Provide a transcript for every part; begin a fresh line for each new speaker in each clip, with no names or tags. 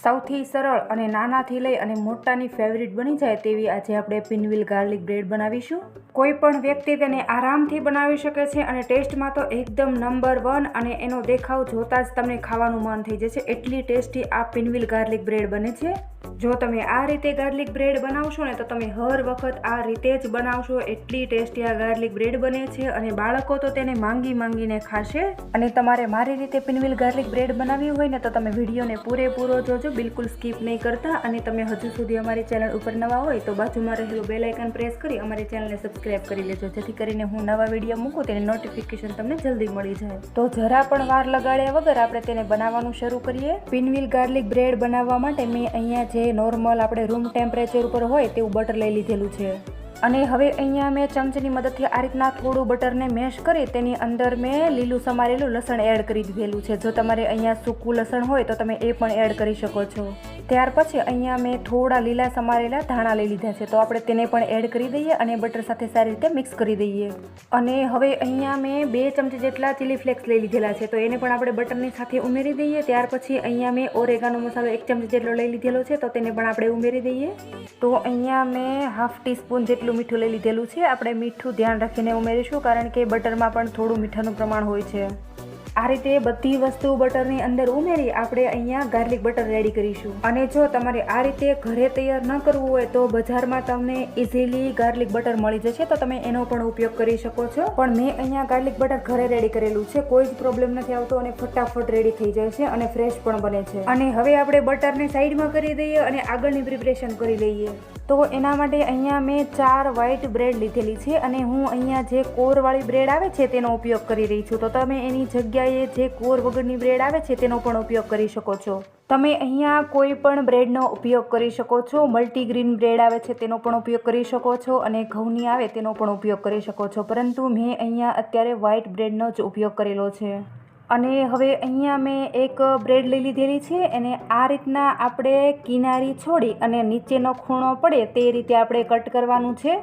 સૌથી સરળ અને નાનાથી લઈ અને મોટાની ફેવરિટ બની જાય તેવી આજે આપણે પિનવ્હીલ ગાર્લિક બ્રેડ બનાવીશું. કોઈ પણ વ્યક્તિ તેને આરામથી બનાવી શકે છે અને ટેસ્ટમાં તો એકદમ નંબર 1 અને એનો દેખાવ જોતા જ તમને ખાવાનું મન થઈ જશે. એટલી ટેસ્ટી આ પિનવ્હીલ ગાર્લિક બ્રેડ બને છે. જો તમે આ રીતે ગાર્લિક બ્રેડ બનાવશો ને તો તમે હર વખત આ રીતે જ બનાવશો. એટલી ટેસ્ટી આ ગાર્લિક બ્રેડ બને છે અને બાળકો તો તેને માંગીને ખાશે. અને તમારે મારી રીતે પિનવ્હીલ ગાર્લિક બ્રેડ બનાવવી હોય ને તો તમે વિડીયોને પૂરેપૂરો જોજો, બિલકુલ સ્કીપ નહીં કરતા. અને તમે હજુ સુધી અમારી ચેનલ ઉપર નવા હોય તો બાજુમાં રહેલું બેલ આઇકન પ્રેસ કરી અમારી ચેનલને સબસ્ક્રાઇબ કરી લેજો, જેથી કરીને હું નવા વિડીયો મૂકું તેની નોટિફિકેશન તમને જલ્દી મળી જાય. તો જરા પણ વાર લગાડ્યા વગર આપણે તેને બનાવવાનું શરૂ કરીએ. પિનવ્હીલ ગાર્લિક બ્રેડ બનાવવા માટે મેં અહીંયા જે નોર્મલ આપણે રૂમ ટેમ્પરેચર ઉપર હોય તેવું બટર લઈ લીધેલું છે. અને હવે અહીંયા મેં ચમચીની મદદથી આ રીતના થોડું બટરને મેશ કરી તેની અંદર મેં લીલું સમારેલું લસણ એડ કરી દીધેલું છે. જો તમારે અહીંયા સૂકું લસણ હોય તો તમે એ પણ એડ કરી શકો છો. ત્યાર પછી અહીંયા મેં થોડા લીલા સમારેલા ધાણા લઈ લીધા છે, તો આપણે તેને પણ એડ કરી દઈએ અને બટર સાથે સારી રીતે મિક્સ કરી દઈએ. અને હવે અહીંયા મેં 2 ચમચી જેટલા ચીલી ફ્લેક્સ લઈ લીધેલા છે, તો એને પણ આપણે બટરની સાથે ઉમેરી દઈએ. ત્યાર પછી અહીંયા મેં ઓરેગાનો મસાલો 1 ચમચી જેટલો લઈ લીધેલો છે, તો તેને પણ આપણે ઉમેરી દઈએ. તો અહીંયા મેં હાફ ટીસ્પૂન જેટલું મીઠું લઈ લીધેલું છે. આપણે મીઠું ધ્યાન રાખીને ઉમેરીશું, કારણ કે બટરમાં પણ થોડું મીઠાનું પ્રમાણ હોય છે. આ રીતે બધી વસ્તુ બટરની અંદર ઉમેરી આપણે અહીંયા ગાર્લિક બટર રેડી કરીશું. અને જો તમારે આ રીતે ઘરે તૈયાર ન કરવું હોય તો બજારમાં તમને ઇઝીલી ગાર્લિક બટર મળી જશે, તો તમે એનો પણ ઉપયોગ કરી શકો છો. પણ મેં અહીંયા ગાર્લિક બટર ઘરે રેડી કરેલું છે, કોઈ જ પ્રોબ્લેમ નથી આવતો અને ફટાફટ રેડી થઈ જાય છે અને ફ્રેશ પણ બને છે. અને હવે આપણે બટરને સાઈડમાં કરી દઈએ અને આગળની પ્રિપરેશન કરી લઈએ. તો એના માટે અહીંયા મેં 4 વ્હાઈટ બ્રેડ લીધેલી છે અને હું અહીંયા જે કોરવાળી બ્રેડ આવે છે તેનો ઉપયોગ કરી રહી છું. તો તમે એની જગ્યાએ જે કોર વગરની બ્રેડ આવે છે તેનો પણ ઉપયોગ કરી શકો છો. તમે અહીંયા કોઈ પણ બ્રેડનો ઉપયોગ કરી શકો છો. મલ્ટીગ્રીન બ્રેડ આવે છે તેનો પણ ઉપયોગ કરી શકો છો અને ઘઉંની આવે તેનો પણ ઉપયોગ કરી શકો છો, પરંતુ મેં અહીંયા અત્યારે વ્હાઈટ બ્રેડનો જ ઉપયોગ કરેલો છે. અને હવે અહીંયા મેં એક બ્રેડ લઈ લીધેલી છે, એને આ રીતના આપણે કિનારી છોડી અને નીચેનો ખૂણો પડે તે રીતે આપણે કટ કરવાનું છે.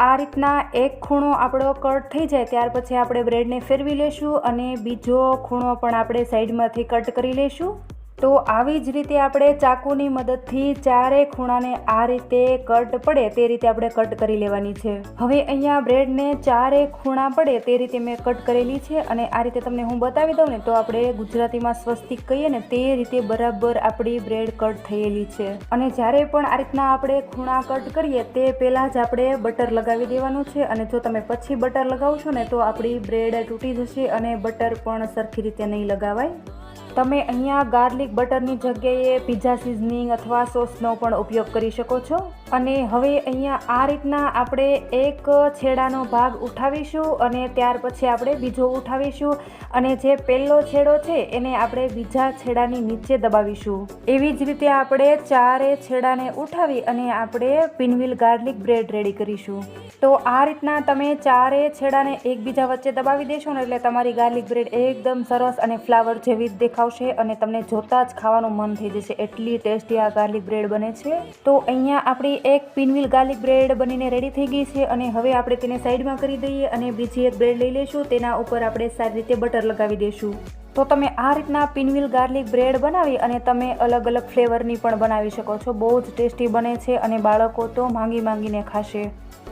આ રીતના એક ખૂણો આપણો કટ થઈ જાય ત્યાર પછી આપણે બ્રેડને ફેરવી લેશું અને બીજો ખૂણો પણ આપણે સાઈડમાંથી કટ કરી લેશું. તો આવી જ રીતે આપણે ચાકુની મદદથી 4 ખૂણાને આ રીતે કટ પડે તે રીતે આપણે કટ કરી લેવાની છે. હવે અહીંયા બ્રેડને 4 ખૂણા પડે તે રીતે મેં કટ કરેલી છે. અને આ રીતે તમને હું બતાવી દઉં ને તો આપણે ગુજરાતીમાં સ્વસ્તિક કહીએ ને તે રીતે બરાબર આપણી બ્રેડ કટ થયેલી છે. અને જ્યારે પણ આ રીતના આપણે ખૂણા કટ કરીએ તે પહેલાં જ આપણે બટર લગાવી દેવાનું છે. અને જો તમે પછી બટર લગાવશો ને તો આપણી બ્રેડ તૂટી જશે અને બટર પણ સરખી રીતે નહીં લગાવાય. તમે અહીંયા ગાર્લિક બટરની જગ્યાએ પિઝા સિઝનિંગ અથવા સોસનો પણ ઉપયોગ કરી શકો છો. અને હવે અહીંયા આ રીતના આપણે એક છેડાનો ભાગ ઉઠાવીશું અને ત્યાર પછી આપણે બીજો ઉઠાવીશું અને જે પહેલો છેડો છે એને આપણે બીજા છેડાની નીચે દબાવીશું. એવી જ રીતે આપણે 4 છેડાને ઉઠાવી અને આપણે પિનવ્હીલ ગાર્લિક બ્રેડ રેડી કરીશું. તો આ રીતના તમે 4 છેડાને એકબીજા વચ્ચે દબાવી દેશો ને એટલે તમારી ગાર્લિક બ્રેડ એકદમ સરસ અને ફ્લાવર જેવી જ દેખાવશે અને તમને જોતા જ ખાવાનું મન થઈ જશે. એટલી ટેસ્ટી આ ગાર્લિક બ્રેડ બને છે. તો અહીંયા આપણી એક પિનવ્હીલ ગાર્લિક બ્રેડ બનીને રેડી થઈ ગઈ છે અને હવે આપણે તેને સાઈડમાં કરી દઈએ અને બીજી એક બ્રેડ લઈ લઈશું. તેના ઉપર આપણે સારી રીતે બટર લગાવી દઈશું. તો તમે આ રીતના પિનવ્હીલ ગાર્લિક બ્રેડ બનાવી અને તમે અલગ અલગ ફ્લેવરની પણ બનાવી શકો છો. બહુ જ ટેસ્ટી બને છે અને બાળકો તો માંગીને ખાશે.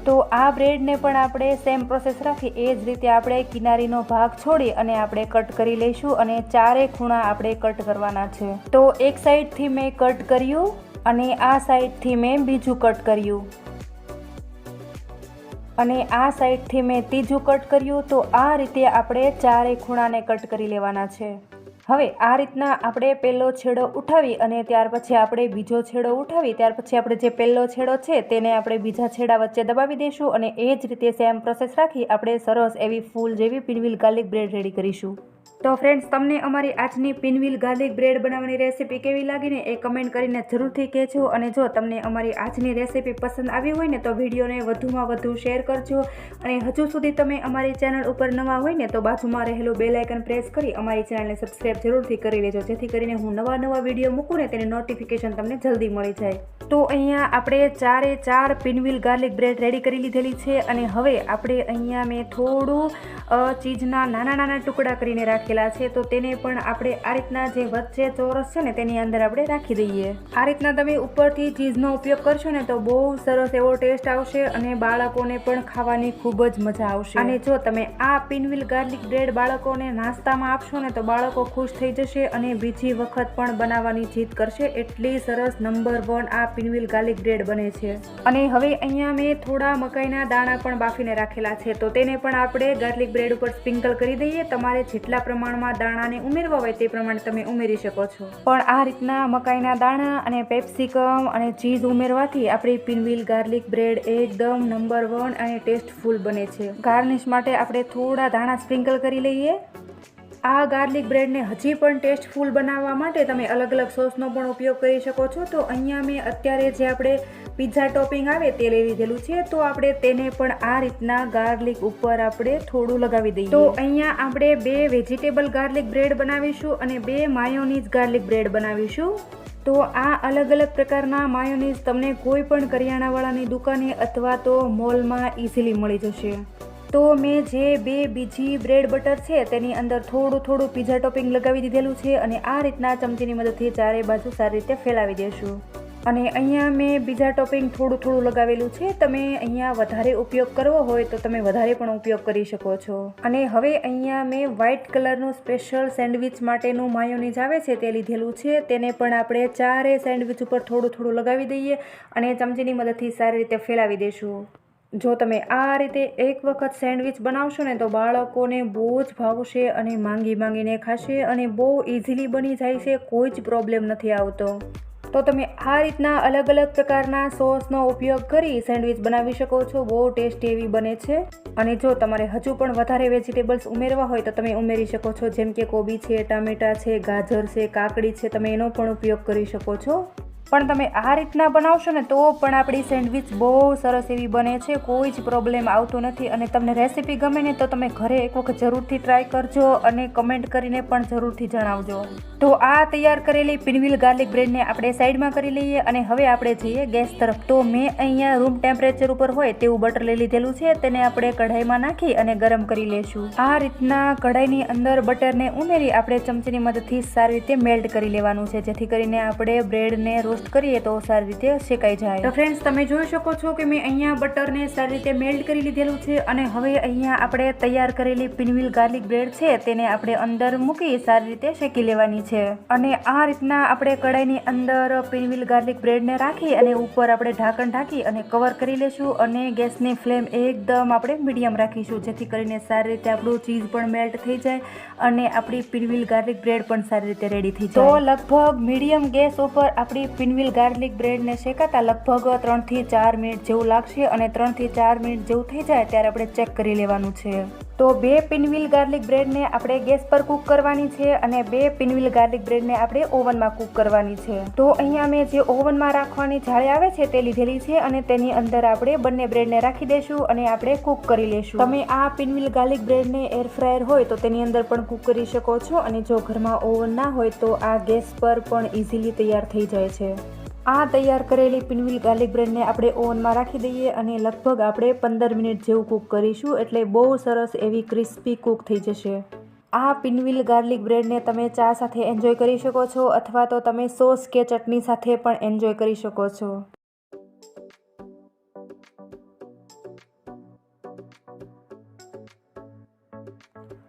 તો આ બ્રેડને પણ આપણે સેમ પ્રોસેસ રાખી એ જ રીતે આપણે કિનારીનો ભાગ છોડી અને આપણે કટ કરી લઈશું અને 4 ખૂણા આપણે કટ કરવાના છે. તો એક સાઈડથી મેં કટ કર્યું અને આ સાઈડથી મેં બીજું કટ કર્યું અને આ સાઈડથી મેં ત્રીજું કટ કર્યું. તો આ રીતે આપણે 4 ખૂણાને કટ કરી લેવાના છે. હવે આ રીતના આપણે પહેલો છેડો ઉઠાવી અને ત્યાર પછી આપણે બીજો છેડો ઉઠાવી ત્યાર પછી આપણે જે પહેલો છેડો છે તેને આપણે બીજા છેડા વચ્ચે દબાવી દઈશું અને એ જ રીતે સેમ પ્રોસેસ રાખી આપણે સરસ એવી ફૂલ જેવી પિનવ્હીલ ગાર્લિક બ્રેડ રેડી કરીશું. તો ફ્રેન્ડ્સ, તમને અમારી આજની પિનવ્હીલ ગાર્લિક બ્રેડ બનાવવાની રેસીપી કેવી લાગીને એ કમેન્ટ કરીને જરૂરથી કહેજો. અને જો તમને અમારી આજની રેસીપી પસંદ આવી હોય ને તો વિડીયોને વધુમાં વધુ શેર કરજો. અને હજુ સુધી તમે અમારી ચેનલ ઉપર નવા હોય ને તો બાજુમાં રહેલું બેલ આઇકન પ્રેસ કરી અમારી ચેનલને સબસ્ક્રાઇબ જરૂરથી કરી લેજો, જેથી કરીને હું નવા વિડીયો મૂકું ને તેની નોટિફિકેશન તમને જલ્દી મળી જાય. તો અહીંયા આપણે 4 પિનવ્હીલ ગાર્લિક બ્રેડ રેડી કરી લીધેલી છે અને હવે આપણે અહીંયા મેં થોડું ચીઝના નાના ટુકડા કરીને રાખી રાખેલા છે, તો તેને પણ આપણે આ રીતના જે વચ્ચે ચોરસ છે ને તેની અંદર આપણે રાખી દઈએ. આ રીતના તમે ઉપરથી ચીઝનો ઉપયોગ કરશો ને તો બહુ સરસ એવો ટેસ્ટ આવશે અને બાળકોને પણ ખાવાની ખૂબ જ મજા આવશે. અને જો તમે આ પિનવ્હીલ ગાર્લિક બ્રેડ બાળકોને નાસ્તામાં આપશો ને તો બાળકો ખુશ થઈ જશે અને બીજી વખત પણ બનાવવાની જીદ કરશે. એટલી સરસ નંબર 1 આ પિનવ્હીલ ગાર્લિક બ્રેડ બને છે. અને હવે અહીંયા મેં થોડા મકાઈના દાણા પણ બાફીને રાખેલા છે, તો તેને પણ આપણે ગાર્લિક બ્રેડ ઉપર સ્પ્રિંકલ કરી દઈએ. તમારે જેટલા પ્રમાણમાં દાણાને ઉમેરવા હોય તે પ્રમાણે તમે ઉમેરી શકો છો. પણ આ રીતના મકાઈના દાણા અને પેપ્સિકમ અને ચીઝ ઉમેરવાથી આપણી પિનવ્હીલ ગાર્લિક બ્રેડ એકદમ નંબર 1 અને ટેસ્ટફુલ બને છે. ગાર્નિશ માટે આપણે થોડા દાણા સ્પ્રિંકલ કરી લઈએ. આ ગાર્લિક બ્રેડને હજી પણ ટેસ્ટફુલ બનાવવા માટે તમે અલગ અલગ સોસનો પણ ઉપયોગ કરી શકો છો. તો અહીંયા મેં અત્યારે જે આપણે પિઝા ટોપિંગ આવે તે લઈ લીધેલું છે, તો આપણે તેને પણ આ રીતના ગાર્લિક ઉપર આપણે થોડું લગાવી દઈએ. તો અહીંયા આપણે 2 વેજીટેબલ ગાર્લિક બ્રેડ બનાવીશું અને 2 માયોનીઝ ગાર્લિક બ્રેડ બનાવીશું. તો આ અલગ અલગ પ્રકારના માયોનીઝ તમને કોઈ પણ કરિયાણાવાળાની દુકાને અથવા તો મોલમાં ઇઝીલી મળી જશે. તો મેં જે 2 બીજી બ્રેડ બટર છે તેની અંદર થોડું પિઝા ટોપિંગ લગાવી દીધેલું છે અને આ રીતના ચમચીની મદદથી ચારે બાજુ સારી રીતે ફેલાવી દેશું. અને અહીંયા મેં બીજા ટોપિંગ થોડું લગાવેલું છે. તમે અહીંયા વધારે ઉપયોગ કરવો હોય તો તમે વધારે પણ ઉપયોગ કરી શકો છો. અને હવે અહીંયા મેં વ્હાઇટ કલરનું સ્પેશિયલ સેન્ડવિચ માટેનું માયોનીઝ આવે છે તે લીધેલું છે. તેને પણ આપણે ચારે સેન્ડવિચ ઉપર થોડું લગાવી દઈએ અને ચમચીની મદદથી સારી રીતે ફેલાવી દઈશું. જો તમે આ રીતે એક વખત સેન્ડવિચ બનાવશો ને તો બાળકોને બહુ જ ભાવશે અને માંગીને ખાશે અને બહુ ઇઝીલી બની જાય છે. કોઈ જ પ્રોબ્લેમ નથી આવતો. તો તમે આ રીતના અલગ અલગ પ્રકારના સોસનો ઉપયોગ કરી સેન્ડવિચ બનાવી શકો છો. બહુ ટેસ્ટી એવી બને છે. અને જો તમારે હજુ પણ વધારે વેજીટેબલ્સ ઉમેરવા હોય તો તમે ઉમેરી શકો છો, જેમ કે કોબી છે, ટામેટા છે, ગાજર છે, કાકડી છે, તમે એનો પણ ઉપયોગ કરી શકો છો. પણ તમે આ રીતના બનાવશો ને તો પણ આપણી સેન્ડવિચ બહુ સરસ એવી બને છે. કોઈ જ પ્રોબ્લેમ આવતો નથી. અને તમને રેસીપી ગમે ને તો તમે ઘરે એક વખત જરૂરથી ટ્રાય કરજો અને કમેન્ટ કરીને પણ જરૂરથી જણાવજો. તો આ તૈયાર કરેલી પિનવ્હીલ ગાર્લિક બ્રેડને આપણે સાઈડમાં કરી લઈએ અને હવે આપણે જઈએ ગેસ તરફ. તો મેં અહીંયા રૂમ ટેમ્પરેચર ઉપર હોય તેવું બટર લઈ લીધેલું છે. તેને આપણે કઢાઈમાં નાખી અને ગરમ કરી લેશું. આ રીતના કઢાઈની અંદર બટરને ઉમેરી આપણે ચમચીની મદદથી સારી રીતે મેલ્ટ કરી લેવાનું છે, જેથી કરીને આપણે બ્રેડને રોસ્ટ કરીએ તો સારી રીતે શેકાઈ જાય. તો ફ્રેન્ડ્સ, તમે જોઈ શકો છો કે મેં અહીંયા બટરને સારી રીતે મેલ્ટ કરી લીધેલું છે અને હવે અહીંયા આપણે તૈયાર કરેલી પિનવ્હીલ ગાર્લિક બ્રેડ છે તેને આપણે અંદર મૂકી સારી રીતે શેકી લેવાની છે. અને આ રીતના આપણે કઢાઈની અંદર પિનવ્હીલ ગાર્લિક બ્રેડને રાખી અને ઉપર આપણે ઢાંકણ ઢાંકી અને કવર કરી લેશું અને ગેસની ફ્લેમ એકદમ આપણે મીડિયમ રાખીશું, જેથી કરીને સારી રીતે આપણું ચીઝ પણ મેલ્ટ થઈ જાય અને આપણી પિનવ્હીલ ગાર્લિક બ્રેડ પણ સારી રીતે રેડી થઈ જાય. તો લગભગ મીડિયમ ગેસ ઉપર આપણી પિનવ્હીલ ગાર્લિક બ્રેડને શેકાતા લગભગ 3 થી 4 મિનિટ જેવું લાગશે અને 3 થી 4 મિનિટ જેવું થઈ જાય ત્યારે આપણે ચેક કરી લેવાનું છે. તો 2 પિનવ્હીલ ગાર્લિક બ્રેડને આપણે ગેસ પર કૂક કરવાની છે અને 2 પિનવ્હીલ ગાર્લિક બ્રેડને આપણે ઓવનમાં કૂક કરવાની છે. તો અહીંયા મેં જે ઓવનમાં રાખવાની જાળી આવે છે તે લીધેલી છે અને તેની અંદર આપણે બંને બ્રેડને રાખી દઈશું અને આપણે કૂક કરી લેશું. તમે આ પિનવ્હીલ ગાર્લિક બ્રેડને એર ફ્રાયર હોય તો તેની અંદર પણ કૂક કરી શકો છો અને જો ઘરમાં ઓવન ના હોય તો આ ગેસ પર પણ ઇઝીલી તૈયાર થઈ જાય છે. આ તૈયાર કરેલી પિનવ્હીલ ગાર્લિક બ્રેડને આપણે ઓવનમાં રાખી દઈએ અને લગભગ આપણે 15 મિનિટ જેવું કૂક કરીશું, એટલે બહુ સરસ એવી ક્રિસ્પી કૂક થઈ જશે. આ પિનવ્હીલ ગાર્લિક બ્રેડને તમે ચા સાથે એન્જોય કરી શકો છો અથવા તો તમે સોસ કે ચટણી સાથે પણ એન્જોય કરી શકો છો.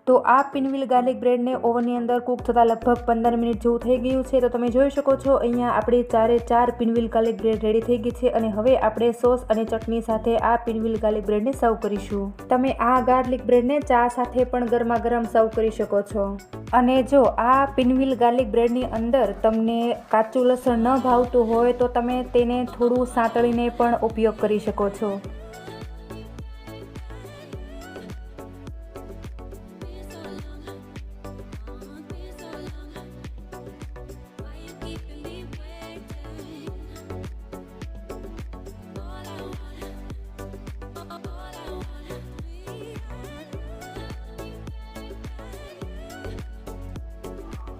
તો આ પિનવ્હીલ ગાર્લિક બ્રેડને ઓવનની અંદર કૂક થતાં લગભગ 15 મિનિટ જેવું થઈ ગયું છે. તો તમે જોઈ શકો છો અહીંયા આપણી 4 પિનવ્હીલ ગાર્લિક બ્રેડ રેડી થઈ ગઈ છે અને હવે આપણે સોસ અને ચટણી સાથે આ પિનવ્હીલ ગાર્લિક બ્રેડને સર્વ કરીશું. તમે આ ગાર્લિક બ્રેડને ચા સાથે પણ ગરમા ગરમ સર્વ કરી શકો છો. અને જો આ પિનવ્હીલ ગાર્લિક બ્રેડની અંદર તમને કાચું લસણ ન ભાવતું હોય તો તમે તેને થોડું સાંતળીને પણ ઉપયોગ કરી શકો છો.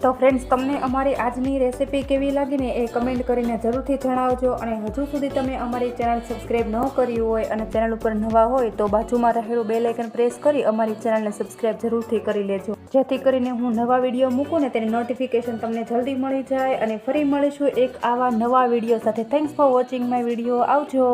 તો ફ્રેન્ડ્સ, તમને અમારી આજની રેસિપી કેવી લાગીને એ કમેન્ટ કરીને જરૂરથી જણાવજો. અને હજુ સુધી તમે અમારી ચેનલ સબસ્ક્રાઈબ ન કર્યું હોય અને ચેનલ ઉપર નવા હોય તો બાજુમાં રહેલું બેલ આઇકન પ્રેસ કરી અમારી ચેનલને સબસ્ક્રાઈબ જરૂરથી કરી લેજો, જેથી કરીને હું નવા વિડીયો મૂકું ને તેની નોટિફિકેશન તમને જલ્દી મળી જાય. અને ફરી મળીશું એક આવા નવા વિડીયો સાથે. Thanks for watching my video. આવજો.